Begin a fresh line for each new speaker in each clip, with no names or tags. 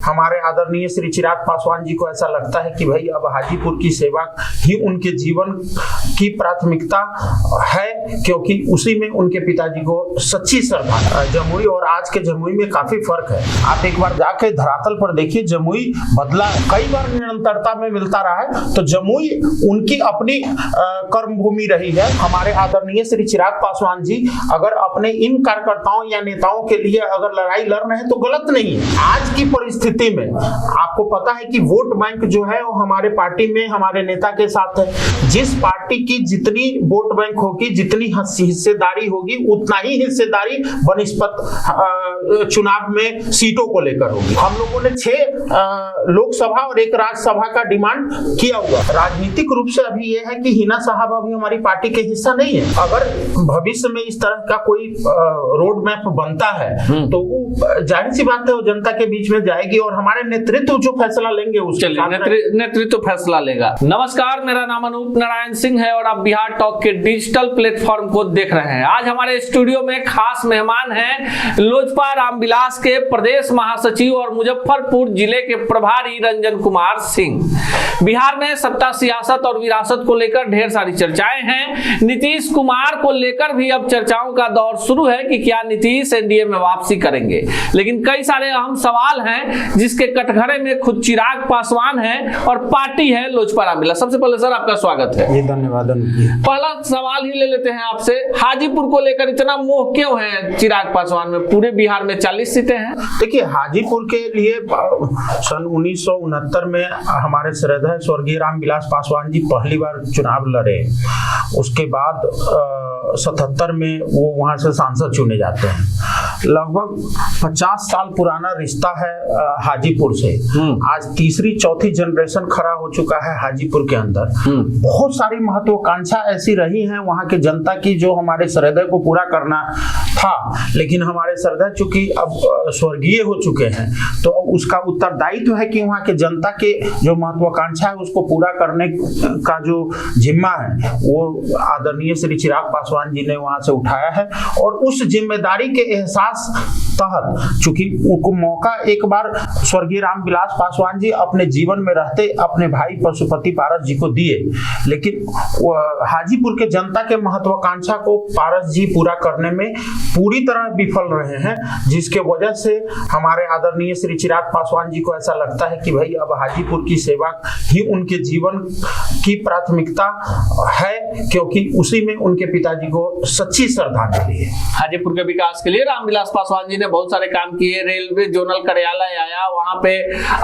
हमारे आदरणीय श्री चिराग पासवान जी को ऐसा लगता है कि भाई अब हाजीपुर की सेवा ही उनके जीवन की प्राथमिकता है, क्योंकि उसी में उनके पिताजी को सच्ची श्रद्धा। जमुई और आज के जमुई में काफी फर्क है। आप एक बार जाके धरातल पर देखिए, जमुई बदला कई बार निरंतरता में मिलता रहा है, तो जमुई उनकी अपनी कर्म भूमि रही है। हमारे आदरणीय श्री चिराग पासवान जी अगर अपने इन कार्यकर्ताओं या नेताओं के लिए अगर लड़ाई लड़ रहे हैं तो गलत नहीं है। आज की परिस्थिति में आपको पता है कि वोट बैंक जो है वो हमारे पार्टी में हमारे नेता के साथ है। जिस पार्टी की जितनी वोट बैंक होगी, जितनी हिस्सेदारी होगी, उतना ही हिस्सेदारी बनिस्पत चुनाव में सीटों को लेकर होगी। हम लोगों ने 6 लोकसभा और 1 राज्यसभा का डिमांड किया हुआ। राजनीतिक रूप से अभी यह है कि हिना साहब अभी हमारी पार्टी के हिस्सा नहीं है। अगर भविष्य में इस तरह का कोई रोड मैप बनता है तो वो जाहिर सी बात है वो जनता के बीच में जाएगी और हमारे नेतृत्व जो फैसला लेंगे उसके
नेतृत्व फैसला लेगा। नमस्कार, मेरा नाम अनूप नारायण सिंह है और आप बिहार टॉक के डिजिटल प्लेटफॉर्म को देख रहे हैं। आज हमारे स्टूडियो में खास मेहमान हैं लोजपा रामविलास के प्रदेश महासचिव और मुजफ्फरपुर जिले के प्रभारी रंजन कुमार सिंह। बिहार में सत्ता, सियासत और विरासत को लेकर ढेर सारी चर्चाएं हैं। नीतीश कुमार को लेकर भी अब चर्चाओं का दौर शुरू है कि क्या नीतीश एनडीए में वापसी करेंगे, लेकिन कई सारे अहम सवाल हैं जिसके कटघरे में खुद चिराग पासवान है और पार्टी है लोजपा रामविलास। सबसे पहले सर आपका स्वागत है।
ये धन्यवाद।
पहला सवाल ही ले लेते हैं आपसे, हाजीपुर को लेकर इतना मोह क्यों है चिराग पासवान में? पूरे बिहार में 40 सीटें हैं।
देखिए, हाजीपुर के लिए सन 1969 में हमारे श्रद्धेय स्वर्गीय रामविलास पासवान जी पहली बार चुनाव लड़े। उसके बाद 77 में वो वहां से सांसद चुने जाते हैं। लगभग 50 साल पुराना रिश्ता है हाजीपुर से। आज तीसरी चौथी जनरेशन खड़ा हो चुका है हाजीपुर के अंदर। बहुत सारी महत्वाकांक्षा ऐसी रही हैं वहां के जनता की जो हमारे श्रद्धेय को पूरा करना था, लेकिन हमारे श्रद्धेय चूंकि अब स्वर्गीय हो चुके हैं तो उसका उत्तरदायित्व है कि वहां के जनता के जो महत्वाकांक्षा है उसको पूरा करने का जो जिम्मा है वो आदरणीय श्री चिराग पासवान जी ने वहां से उठाया है। और उस जिम्मेदारी के एहसास तहत चूंकि उनको मौका एक बार स्वर्गीय रामविलास पासवान जी अपने जीवन में रहते अपने भाई पशुपति पारस जी को दिए, लेकिन हाजीपुर के जनता के महत्वाकांक्षा को पारस जी पूरा करने में पूरी तरह विफल रहे हैं, जिसके वजह से हमारे आदरणीय श्री चिराग पासवान जी को ऐसा लगता है कि भाई अब हाजीपुर की सेवा ही उनके जीवन की प्राथमिकता है, क्योंकि उसी में उनके पिताजी को सच्ची श्रद्धांजलि है।
हाजीपुर के विकास के लिए रामविलास पासवान जी ने बहुत सारे काम किए। रेलवे जोनल कार्यालय आया, वहां पे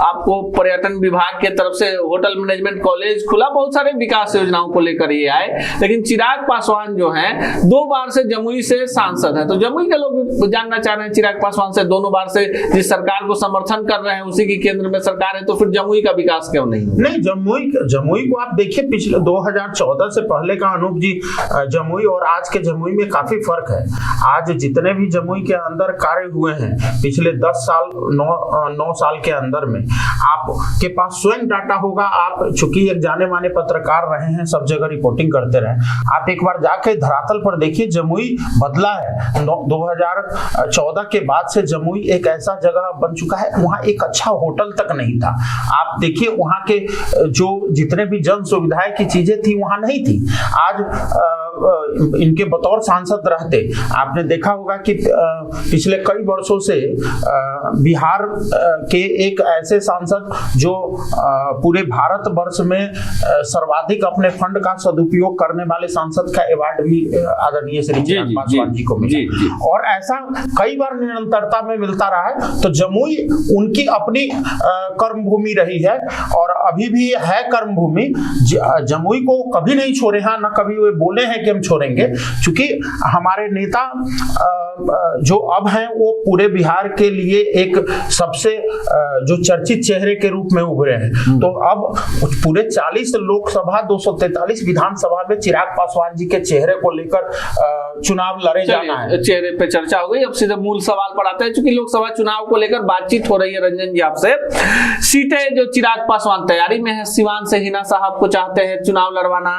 आपको पर्यटन विभाग के तरफ से होटल मैनेजमेंट कॉलेज खुला, बहुत सारे विकास योजनाओं को लेकर ये आए। लेकिन चिराग पासवान जो हैं 2 बार से जमुई से सांसद हैं, तो जमुई के लोग जानना चाह रहे हैं चिराग पासवान से, दोनों बार से जिस सरकार को समर्थन कर रहे हैं उसी की केंद्र में सरकार है, तो फिर जमुई का विकास क्यों नहीं?
जमुई को आप देखिए, पिछले 2014 से पहले का अनूप जी जमुई और आज के जमुई में काफी फर्क है। आज जितने भी जमुई के अंदर कार्य हुए हैं पिछले 10 साल 9 साल के अंदर में, आपके पास स्वयं डाटा होगा। आप चूंकि एक जाने माने पत्रकार रहे हैं, सब जगह रिपोर्टिंग करते रहे, आप एक बार जाके धरातल पर देखिए, जमुई बदला है। 2014 के बाद से जमुई एक ऐसा जगह बन चुका है, वहां एक अच्छा होटल तक नहीं था। आप देखिए वहां के जो जितने भी जन सुविधाएं की चीजें थी वहां नहीं थी। आज इनके बतौर सांसद रहते आपने देखा होगा कि पिछले कई वर्षों से बिहार के एक ऐसे सांसद जो पूरे भारत वर्ष में सर्वाधिक अपने फंड का सदुपयोग करने वाले सांसद का अवार्ड भी आदरणीय श्री चिराग पासवान जी को मिला। और ऐसा कई बार निरंतरता में मिलता रहा है। तो जमुई उनकी अपनी कर्म भूमि रही है और अभी भी है कर्म भूमि। जमुई को कभी नहीं छोड़े हैं, न कभी वे बोले हैं कि हम छोड़ेंगे, क्योंकि हमारे नेता जो अब हैं वो पूरे बिहार के लिए एक सबसे जो चर्चित चेहरे के रूप में उभरे हैं। तो अब पूरे 40 लोकसभा 243 विधानसभा में चिराग पासवान जी के चेहरे को लेकर चुनाव लड़े जाना है।
चेहरे पे चर्चा हो गई, अब सीधे मूल सवाल पर आते हैं। चूंकि लोकसभा चुनाव को लेकर बातचीत हो रही है रंजन जी आपसे, सीटें जो चिराग पासवान तैयारी में है, सिवान से हिना साहब को चाहते हैं चुनाव लड़वाना,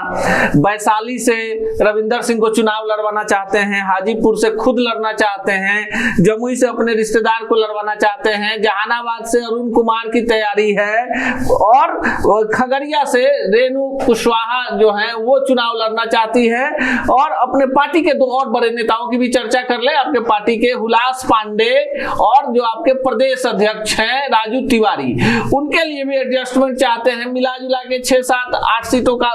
वैशाली से रविंदर सिंह को चुनाव लड़वाना चाहते हैं, हाजीपुर से खुद लड़ना चाहते हैं, जमुई से अपने रिश्तेदार को लड़वाना चाहते हैं, जहानाबाद से अरुण कुमार की तैयारी है और खगड़िया से रेणु कुशवाहा जो है वो चुनाव लड़ना चाहती है। और अपने पार्टी के दो और बड़े नेताओं की भी चर्चा कर ले, आपके पार्टी के हुलास पांडे और जो आपके प्रदेश अध्यक्ष हैं राजू तिवारी, उनके लिए भी एडजस्टमेंट चाहते हैं। मिला जुला के 6, 7, 8 सीटों का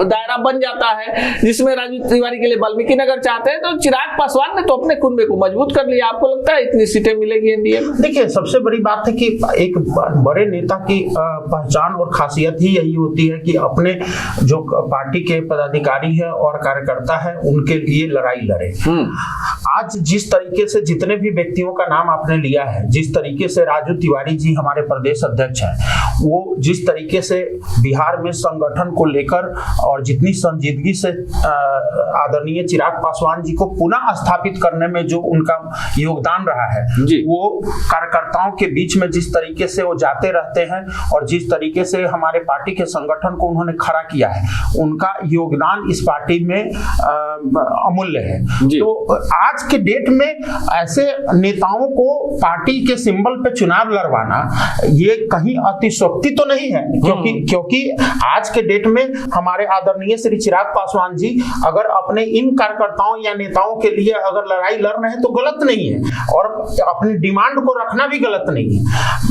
दायरा बन जाता है, जिसमें राजू तिवारी के लिए वाल्मीकि नगर चाहते हैं। तो चिराग पासवान ने तो अपने कुनबे को मजबूत कर लिया। आपको लगता है इतनी सीटें मिलेगी एनडीए में?
देखिए, सबसे बड़ी बात है कि एक बड़े नेता की पहचान और खासियत ही यही होती है कि अपने जो पार्टी के पदाधिकारी है और कार्यकर्ता है उनके लिए लड़ाई लड़े। आज जिस तरीके से जितने भी व्यक्तियों का नाम आपने लिया है, जिस तरीके से राजू तिवारी जी हमारे प्रदेश अध्यक्ष हैं, वो जिस तरीके से बिहार में संगठन को लेकर और जितनी संजीदगी से आदरणीय चिराग पासवान जी को पुनः स्थापित करने में जो उनका योगदान रहा है, वो कार्यकर्ताओं के बीच में जिस तरीके से वो जाते रहते हैं और जिस तरीके से हमारे पार्टी के संगठन को उन्होंने खड़ा किया है, उनका योगदान इस पार्टी में अमूल्य है। तो आज के डेट में ऐसे नेताओं को पार्टी के सिंबल पे चुनाव लड़वाना ये कहीं अतिशयोक्ति तो नहीं है, क्योंकि आज के डेट में हमारे आदरणीय श्री चिराग पासवान जी अगर अपने इन कार्यकर्ताओं या नेताओं के लिए अगर लड़ाई लड़ रहे हैं तो गलत नहीं है, और अपनी डिमांड को रखना भी गलत नहीं है।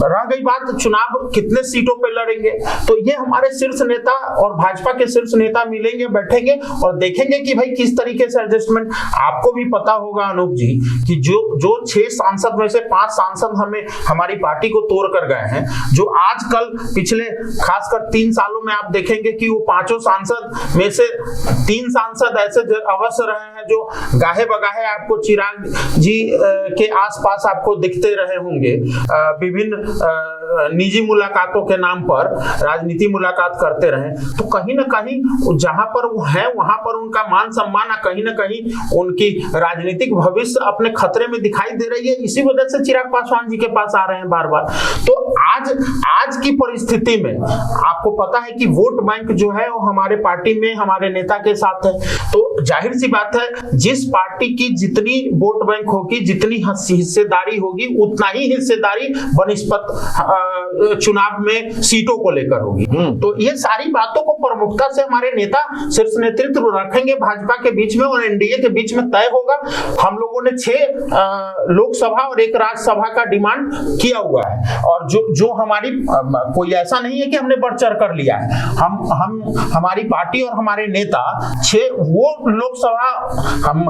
रह गई बात चुनाव कितने सीटों पे लड़ेंगे, तो ये हमारे शीर्ष नेता और भाजपा के शीर्ष नेता मिलेंगे, बैठेंगे और देखेंगे कि भाई किस तरीके से एडजस्टमेंट। आपको भी पता होगा अनूप जी कि जो 6 सांसद में से 5 सांसद हमें हमारी पार्टी को तोड़ कर गए हैं, जो आजकल पिछले खासकर 3 सालों में आप देखेंगे कि वो 5 सांसद में से 3 सांसद ऐसे अवश्य रहे हैं जो गाहे बगाहे आपको चिराग जी के आसपास आपको दिखते रहे होंगे, विभिन्न निजी मुलाकातों के नाम पर राजनीति मुलाकात करते रहे। तो कहीं ना कहीं जहां पर वो है वहां पर उनका मान सम्मान कहीं ना कहीं उनकी राजनीतिक भविष्य अपने खतरे में दिखाई दे रही है। इसी वजह से चिराग पासवान जी के पास आ रहे हैं बार बार। तो आज की परिस्थिति में आपको पता है कि वोट बैंक जो है वो हमारे पार्टी में हमारे नेता के साथ है। तो जाहिर सी बात है, जिस पार्टी की जितनी वोट बैंक होगी, जितनी हिस्सेदारी होगी, उतना ही हिस्सेदारी बनिस्पत चुनाव में सीटों को लेकर होगी। तो ये सारी बातों को प्रमुखता से हमारे नेता शीर्ष नेतृत्व रखेंगे भाजपा के बीच में और एनडीए के बीच में तय होगा। हम लोगों ने 6 लोकसभा और 1 राज्यसभा का डिमांड किया हुआ है, और जो हमारी कोई ऐसा नहीं है कि हमने बढ़ चढ़ कर लिया है। हम हमारी पार्टी और हमारे नेता 6 वो लोकसभा, हम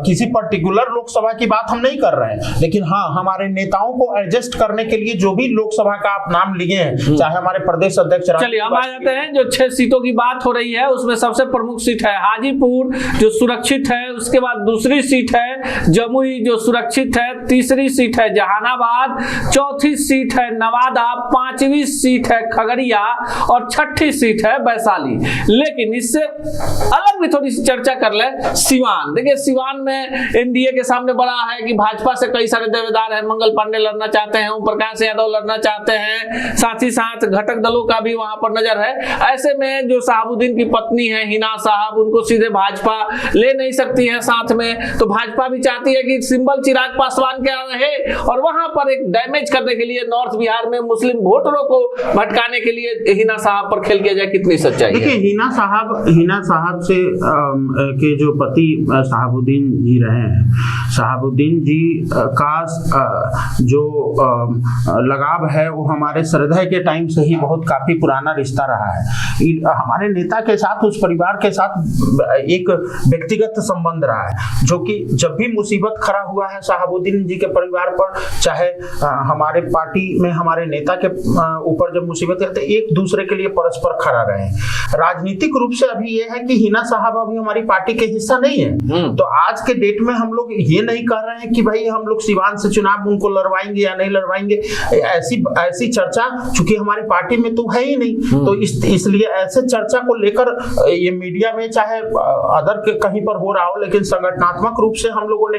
किसी पर्टिकुलर लोकसभा की बात हम नहीं कर रहे हैं, लेकिन हाँ, हमारे नेताओं को एडजस्ट करने के लिए जो भी लोकसभा का आप नाम लिए हैं, चाहे हमारे प्रदेश अध्यक्ष।
चलिए हम आ जाते हैं, जो 6 सीटों की बात हो रही है उसमें सबसे प्रमुख सीट है हाजीपुर जो सुरक्षित है, उसके बाद दूसरी सीट है जमुई जो सुरक्षित है, तीसरी सीट है जहानाबाद, चौथी सीट है नवादा, 5वीं सीट है खगड़िया और 6ठी सीट है वैशाली। लेकिन इससे अलग भी थोड़ी सी चर्चा कर ले, सिवान। देखिए सिवान में एनडीए के सामने बड़ा है कि भाजपा से कई सारे दावेदार हैं, मंगल पांडे लड़ना चाहते हैं, ओम प्रकाश यादव लड़ना चाहते हैं, साथ ही साथ घटक दलों का भी वहां पर नजर है। ऐसे में जो साहबुद्दीन की पत्नी है हिना साहब, उनको सीधे भाजपा ले नहीं सकती है साथ में, तो भाजपा भी चाहती है कि सिंबल चिराग पासवान के रहे और वहां पर एक डैमेज करने के लिए नॉर्थ बिहार में मुस्लिम वोटरों को भटकाने के लिए हिना साहब पर खेल किया जाए। कितनी सच्चाई है?
देखिए हिना साहब से के जो पति साहबुद्दीन जी रहे हैं, साहबुद्दीन जी का जो लगाव है वो हमारे श्रद्धेय के टाइम से ही बहुत काफी पुराना रिश्ता रहा है। हमारे नेता के साथ, उस परिवार के साथ एक व्यक्तिगत संबंध रहा है, जो कि जब भी मुसीबत खड़ा हुआ है साहबुद्दीन जी के परिवार पर, चाहे हमारे पार्टी में हमारे नेता के ऊपर जब मुसीबत है, तो एक दूसरे के लिए परस्पर खड़ा रहे। राजनीतिक रूप से अभी ये है कि हिना साहब अभी हमारी पार्टी के हिस्सा नहीं है, तो आज के डेट में हम लोग ये नहीं कह रहे हैं कि भाई हम लोग सिवान से चुनाव उनको लड़वाएंगे या नहीं लड़वाएंगे। ऐसी चर्चा चूंकि हमारी पार्टी में तो है ही नहीं, तो इसलिए ऐसे चर्चा को लेकर ये मीडिया में चाहे अदर के कहीं पर हो रहा हो, लेकिन संगठनात्मक रूप से हम लोगों ने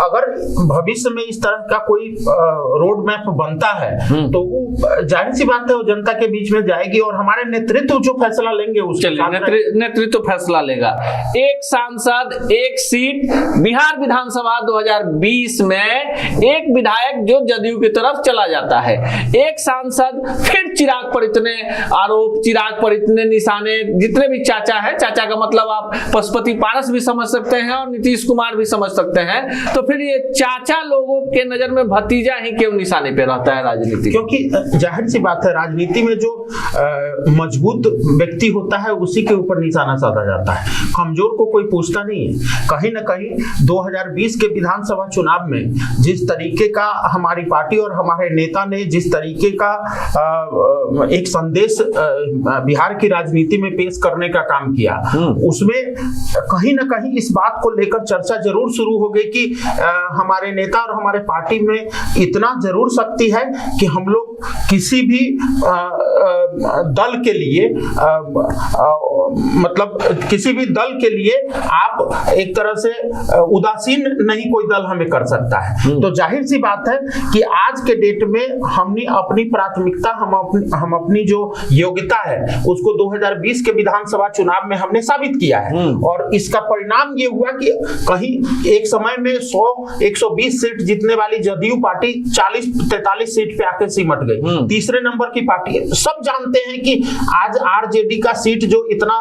अगर भविष्य में इस तरह का कोई रोड मैप बनता है तो वो जाहिर सी बात है वो जनता के बीच में जाएगी और हमारे नेतृत्व जो फैसला लेंगे उसके
नेतृत्व फैसला लेगा। एक सांसद एक सीट, बिहार विधानसभा 2020 में एक विधायक जो जदयू की तरफ चला जाता है, एक सांसद, फिर चिराग पर इतने आरोप, चिराग पर इतने निशाने, जितने भी चाचा है, चाचा का मतलब आप पशुपति पारस भी समझ सकते हैं और नीतीश कुमार भी समझ सकते हैं, तो फिर ये चाचा लोगों के नजर में भतीजा ही क्यों निशाने पे रहता है राजनीति?
क्योंकि जाहिर सी बात है राजनीति में जो मजबूत व्यक्ति होता है उसी के ऊपर निशाना साधा जाता है, कमजोर को कोई पूछता नहीं है। कहीं ना कहीं 2020 के विधानसभा चुनाव में जिस तरीके का हमारी पार्टी और हमारे नेता ने जिस तरीके का एक संदेश बिहार की राजनीति में पेश करने का काम किया, उसमें कहीं ना कहीं इस बात को लेकर चर्चा जरूर शुरू हो गई कि हमारे नेता और हमारे पार्टी में इतना जरूर शक्ति है कि हम लोग किसी भी दल के लिए मतलब किसी भी दल के लिए आप एक तरह से उदासीन नहीं कोई दल हमें कर सकता है। तो जाहिर सी बात है कि आज के डेट में हमने अपनी प्राथमिकता, हम अपनी जो योग्यता है उसको 2020 के विधानसभा चुनाव में हमने साबित किया है और इसका परिणाम ये हुआ कि कहीं एक समय में 100-120 सीट जीतने वाली जदयू पार्टी 40-43 सीट पे आके सिमट गई, तीसरे नंबर की पार्टी है। सब जानते हैं कि आज आरजेडी का सीट जो इतना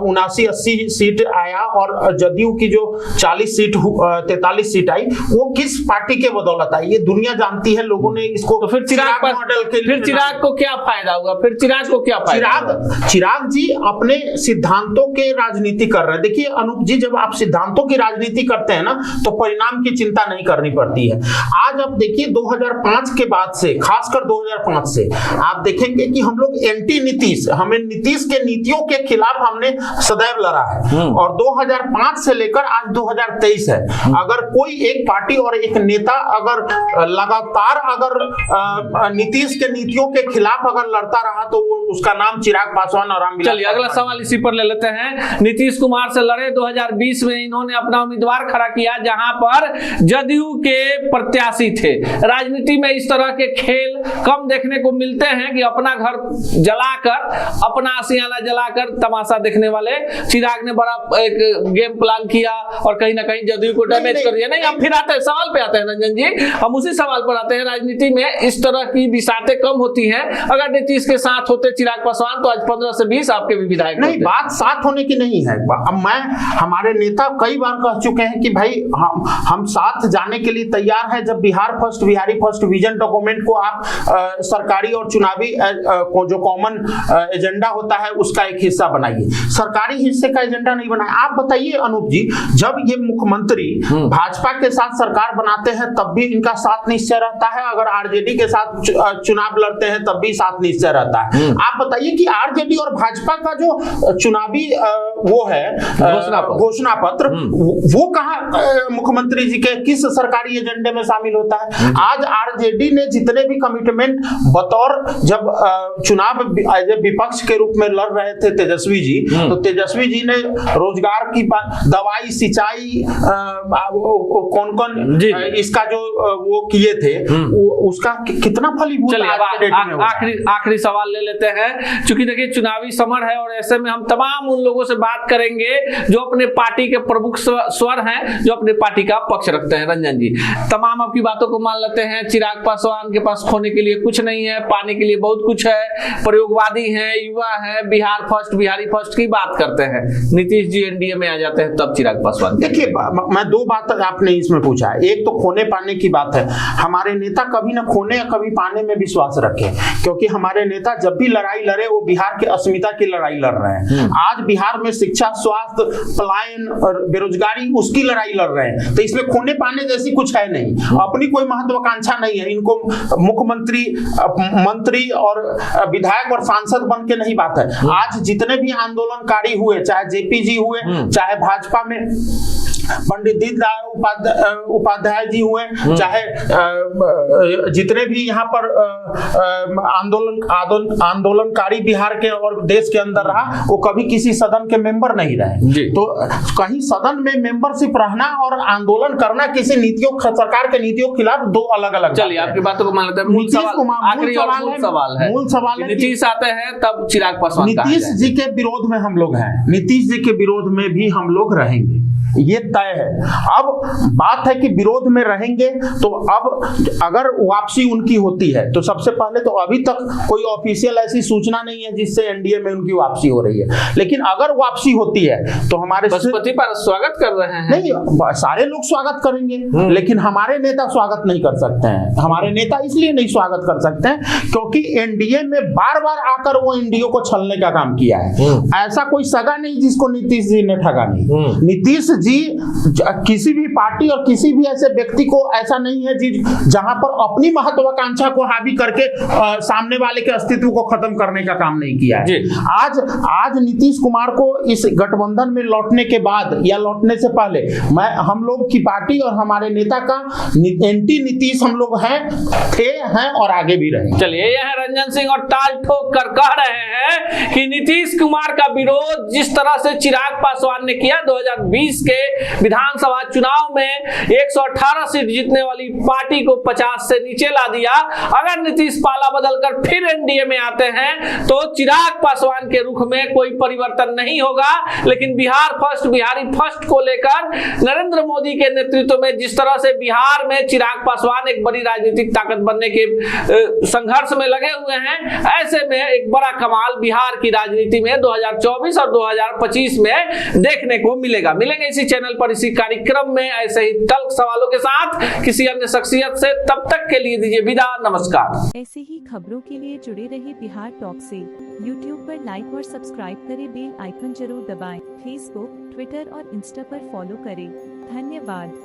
79-80 सीट आया और जदयू की जो 43 सीट आई वो किस पार्टी के बदौलत आई, ये दुनिया जानती है। लोगों ने इसको
तो फिर चिराग मॉडल के लिए, फिर चिराग को क्या फायदा हुआ? फिर चिराग को क्या फायदा?
चिराग जी अपने सिद्धांतों के राजनीति कर रहे हैं। देखिए अनूप जी, जब आप सिद्धांतों की राजनीति करते हैं ना तो परिणाम की चिंता नहीं करनी पड़ती है। आज आप देखिए 2005 के बाद से, खासकर 2005 से आप देखेंगे कि हम लोग एंटी नीतीश, हमें नीतीश के नीतियों के खिलाफ हमने सदैव लड़ा है और 2005 से लेकर आज 2023 है। अगर कोई एक पार्टी और एक नेता अगर लगातार अगर नीतीश के नीतियों के खिलाफ अगर लड़ता रहा तो उसका नाम चिराग पासवान और रामविलास।
चलिए अगला सवाल इसी पर ले लेते हैं। नीतीश कुमार से लड़े, 2020 में इन्होंने अपना उम्मीदवार खड़ा किया जहां पर जदयू के प्रत्याशी थे। राजनीति में इस तरह के खेल कम देखने को मिलते हैं कि अपना घर जलाकर, अपना आशियाना जलाकर तमाशा देखने वाले चिराग ने बड़ा एक गेम प्लान किया और कहीं ना कहीं जदयू को डैमेज कर दिया। नहीं, हम फिर आते हैं सवाल पे आते हैं रंजन जी, हम उसी सवाल पर आते हैं। राजनीति में इस तरह की बिसातें कम होती हैं। अगर नीतीश के साथ होते चिराग पासवान तो आज 15 से 20 आपके भी विधायक
नहीं, बात साथ होने की नहीं है। अब मैं, हमारे नेता कई बार कह चुके हैं कि भाई हम साथ जाने के लिए तैयार हैं। जब Bihar first, Bihari first vision document को आप सरकारी और चुनावी जो कॉमन एजेंडा होता है उसका एक हिस्सा बनाइए, सरकारी हिस्से का एजेंडा नहीं बनाए। आप बताइए अनूप जी, जब ये मुख्यमंत्री भाजपा के साथ सरकार बनाते हैं तब भी इनका साथ निश्चय रहता है, अगर आरजेडी के साथ चुनाव लड़ते हैं तब भी साथ निश्चय रहता है। आप बताइए कि आरजेडी और भाजपा का जो चुनावी वो है घोषणा पत्र, वो कहां मुख्यमंत्री जी के किस सरकारी एजेंडे में शामिल होता है? आज आरजेडी ने जितने भी कमिटमेंट बतौर, जब चुनाव विपक्ष के रूप में लड़ रहे थे तेजस्वी जी, तो तेजस्वी जी ने रोजगार की दवाई, सिंचाई, कौन इसका जो वो किए थे उसका कितना फलीभूत।
आखिरी सवाल ले लेते हैं, क्योंकि देखिए चुनावी समर है और ऐसे में हम तमाम उन लोगों से बात करेंगे जो अपने पार्टी के प्रमुख स्वर हैं, जो अपने पार्टी का पक्ष रखते हैं। रंजन जी, तमाम आपकी बातों को मान लेते हैं। चिराग पासवान के पास खोने के लिए कुछ नहीं है, पाने के लिए बहुत कुछ है, प्रयोगवादी है, युवा है, बिहार फर्स्ट, बिहारी फर्स्ट की बात करते हैं। नीतीश जी एनडीए में आ जाते हैं तब चिराग पासवान।
देखिए मैं दो बात आपने इसमें पूछा है, एक तो खोने पाने की बात है। हमारे नेता कभी ना खोने या कभी पाने में विश्वास रखे, क्योंकि हमारे नेता जब भी लड़ाई लड़े वो बिहार की अस्मिता की लड़ाई लड़ रहे हैं। आज बिहार में शिक्षा, स्वास्थ्य, पलायन और बेरोजगारी, उसकी लड़ाई लड़ रहे हैं। तो इसमें खोने पाने जैसी कुछ है नहीं, अपनी कोई महत्वाकांक्षा नहीं है। इनको मुख्यमंत्री, मंत्री और विधायक और सांसद बन के नहीं बात है। आज जितने भी आंदोलनकारी हुए, चाहे जेपी जी हुए, चाहे भाजपा में पंडित दीनदयाल उपाध्याय जी हुए, चाहे जितने भी यहाँ पर आंदोलनकारी बिहार के और देश के अंदर रहा, वो कभी किसी सदन के मेंबर नहीं रहे। तो कहीं सदन में मेंबरशिप रहना और आंदोलन करना किसी नीतियों, सरकार के नीतियों के खिलाफ दो अलग अलग।
चलिए आपकी बातों को मान लेते हैं। मूल सवाल है नीतीश आते हैं तब चिराग पासवान,
नीतीश जी के विरोध में हम लोग हैं, नीतीश जी के विरोध में भी हम लोग रहेंगे, ये तय है। अब बात है कि विरोध में रहेंगे, तो अब अगर वापसी उनकी होती है तो सबसे पहले तो अभी तक कोई ऑफिशियल ऐसी सूचना नहीं है जिससे एनडीए में उनकी वापसी हो रही है, लेकिन अगर वापसी होती है तो हमारे
बसपति पर स्वागत कर रहे हैं।
नहीं, सारे लोग स्वागत करेंगे, लेकिन हमारे नेता स्वागत नहीं कर सकते हैं। हमारे नेता इसलिए नहीं स्वागत कर सकते हैं क्योंकि एनडीए में बार बार आकर वो एनडीए को छलने का काम किया है। ऐसा कोई सगा नहीं जिसको नीतीश जी ने ठगा नहीं। नीतीश जी किसी भी पार्टी और किसी भी ऐसे व्यक्ति को ऐसा नहीं है जी जहां पर अपनी महत्वाकांक्षा को हावी करके सामने वाले के अस्तित्व को खत्म करने का काम नहीं किया है। आज नीतीश कुमार को इस गठबंधन में लौटने के बाद या लौटने से पहले हम लोग की पार्टी और हमारे नेता का एंटी नीतीश हम लोग हैं और आगे भी रहेंगे।
चलिए, यह रंजन सिंह और ताल ठोक कर कह रहे हैं कि नीतीश कुमार का विरोध जिस तरह से चिराग पासवान ने किया 2020 के विधानसभा चुनाव में 118 सीट जीतने वाली पार्टी को 50 से नीचे ला दिया, अगर नीतीश पाला बदलकर फिर एनडीए में आते हैं तो चिराग पासवान के रुख में कोई परिवर्तन नहीं होगा। लेकिन बिहार फर्स्ट, बिहारी फर्स्ट को लेकर नरेंद्र मोदी के नेतृत्व में जिस तरह से बिहार में चिराग पासवान एक बड़ी राजनीतिक ताकत बनने के संघर्ष में लगे हुए हैं, ऐसे में एक बड़ा कमाल बिहार की राजनीति में 2024 और 2025 में देखने को मिलेंगे इसी चैनल पर, इसी कार्यक्रम में ऐसे ही तल्ख सवालों के साथ किसी अन्य शख्सियत से। तब तक के लिए दीजिए विदा, नमस्कार।
ऐसे ही खबरों के लिए जुड़े रहे बिहार टॉक से। यूट्यूब पर लाइक और सब्सक्राइब करें, बेल आइकन जरूर दबाएं। फेसबुक, ट्विटर और इंस्टा पर फॉलो करें। धन्यवाद।